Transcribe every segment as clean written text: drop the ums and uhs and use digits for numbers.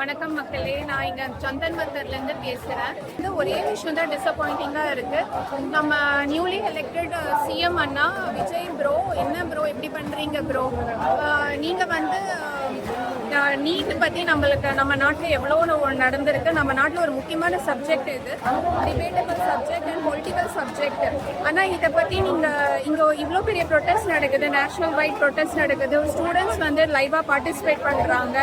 வணக்கம் மக்களே, நான் இங்கே சந்தன் மந்தர்லேருந்து பேசுகிறேன். இது ஒரே விஷயம் தான் டிசப்பாயிண்டிங்காக இருக்குது. நம்ம நியூலி எலெக்டட் சிஎம் அண்ணா விஜய் ப்ரோ, என்ன ப்ரோ இப்படி பண்ணுறீங்க ப்ரோ? நீங்கள் வந்து நீட் பற்றி நம்ம நாட்டில் எவ்வளோ நடந்திருக்கு. நம்ம நாட்டில் ஒரு முக்கியமான சப்ஜெக்ட் இது, debatable subject and political subject. ஆனால் இதை பற்றி நீங்கள் இங்கே இவ்வளோ பெரிய ப்ரொட்டஸ்ட் நடக்குது, நேஷனல் வைட் ப்ரொட்டஸ்ட் நடக்குது, ஸ்டூடெண்ட்ஸ் வந்து லைவாக பார்ட்டிசிபேட் பண்ணுறாங்க.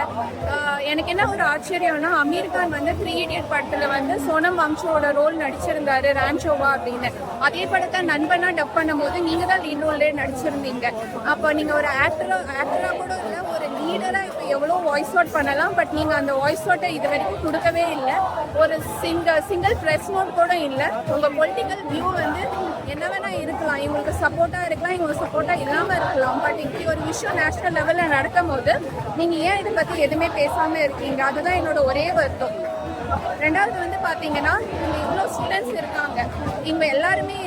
எனக்கு என்ன ஒரு ஆச்சரியம்னா, அமீர் கான் வந்து 3 இடியட் படத்தில் வந்து சோனம் வம்சோட ரோல் நடிச்சிருந்தாரு, ரான்சோவா அப்படின்னு. அதே படத்தை நண்பனா டப் பண்ணும்போது நீங்கள் தான் லீட் ரோல்லே நடிச்சிருந்தீங்க. அப்போ நீங்கள் ஒரு ஆக்டராக கூட இல்லை, ஒரு லீடராக இப்போ எவ்வளோ வாய்ஸ் அவுட் பண்ணலாம். பட் நீங்கள் அந்த வாய்ஸ் அவுட்டை இது வரைக்கும் கொடுக்கவே இல்லை. ஒரு சிங்கிள் ப்ரெஸ் நோட் கூட இல்லை. உங்கள் பொலிட்டிக்கல் வியூ வந்து என்ன வேணா இருக்கலாம், இவங்களுக்கு சப்போர்ட்டாக இருக்கலாம், இவங்களுக்கு சப்போர்ட்டாக இல்லாமல் இருக்கலாம். பட் இப்படி ஒரு விஷயம் நேஷனல் லெவலில் நடக்கும் போது நீங்கள் ஏன் இதை பற்றி எதுவுமே பேசாமல் இருக்கீங்க? அதுதான் என்னோட ஒரே வருத்தம். ரெண்டாவது வந்து பார்த்தீங்கன்னா, இங்கே இவ்வளோ ஸ்டூடெண்ட்ஸ் இருக்காங்க. இவங்க எல்லாருமே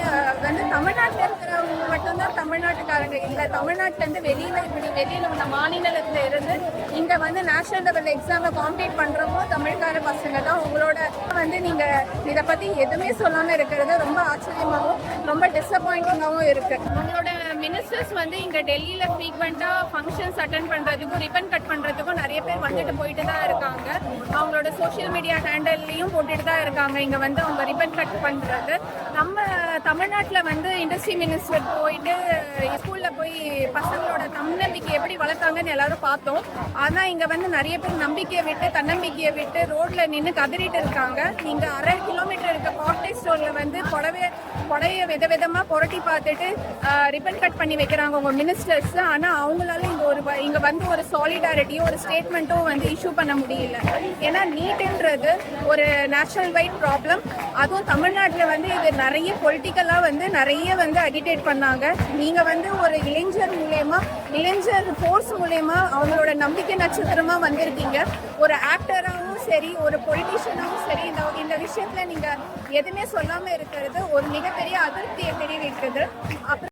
வந்து தமிழ்நாட்டில் இருக்கிறவங்க மட்டும்தான் தமிழ்நாட்டுக்காரங்க இல்லை. தமிழ்நாட்டிலேருந்து வெளியில் உள்ள மாநிலத்தில் இருந்து இங்கே வந்து நேஷனல் லெவல் எக்ஸாமை காம்பீட் பண்ணுறவங்க தமிழ்கார பசங்க தான். உங்களோட வந்து நீங்கள் இதை பற்றி எதுவுமே சொல்லாமல் இருக்கிறது ரொம்ப ஆச்சரியமாகவும் ரொம்ப டிசப்பாயிண்டிங்காகவும் இருக்குது. உங்களோட மினிஸ்டர்ஸ் வந்து இங்கே டெல்லியில் ஃப்ரீக்வெண்ட்டாக ஃபங்க்ஷன்ஸ் அட்டன் பண்ணுறதுக்கும் ரிப்பன் கட் பண்ணுறதுக்கும் நிறைய பேர் வந்துட்டு போயிட்டு தான் இருக்காங்க. அவங்களோட சோஷியல் மீடியா ஹேண்டல்லையும் போட்டுட்டு தான் இருக்காங்க இங்கே வந்து அவங்க ரிப்பன் கட் பண்ணுறது. நம்ம தமிழ்நாட்டில் வந்து இண்டஸ்ட்ரி மினிஸ்டர் போயிட்டு ஸ்கூலில் போய் பசங்களோட தன்னம்பிக்கை எப்படி வளர்த்தாங்கன்னு எல்லாரும் பார்த்தோம். ஆனால் இங்கே வந்து நிறைய பேர் நம்பிக்கையை விட்டு தன்னம்பிக்கையை விட்டு ரோட்டில் நின்று கதறிட்டு இருக்காங்க. இங்கே 1/2 கிலோமீட்டர் இருக்க கார்டேஜ் ஸ்டோரில் வந்து புடைய விதவிதமாக புரட்டி பார்த்துட்டு ரிப்பன் கட் பண்ணி வைக்கிறாங்க உங்கள் மினிஸ்டர்ஸ். ஆனால் அவங்களால இங்கே வந்து ஒரு சாலிடாரிட்டியோ ஒரு ஸ்டேட்மெண்ட்டோ வந்து இஷ்யூ பண்ண முடியல. ஏன்னா நீட்டுன்றது ஒரு நேஷனல் வைட் ப்ராப்ளம். அதுவும் தமிழ்நாட்டில் வந்து இது நிறைய பொலிட்டிக்கலாக வந்து நிறைய வந்து அகிடேட் பண்ணாங்க. நீங்கள் வந்து ஒரு இளைஞர் ஃபோர்ஸ் மூலயமா அவங்களோட நம்பிக்கை நட்சத்திரமாக வந்திருக்கீங்க. ஒரு ஆக்டராகவும் சரி, ஒரு பொலிட்டிஷியனாகவும் சரி, இந்த விஷயத்தில் நீங்கள் எதுவுமே சொல்லாமல் இருக்கிறது ஒரு மிகப்பெரிய அதிருப்தியை தெரிவிக்குது. அப்புறம்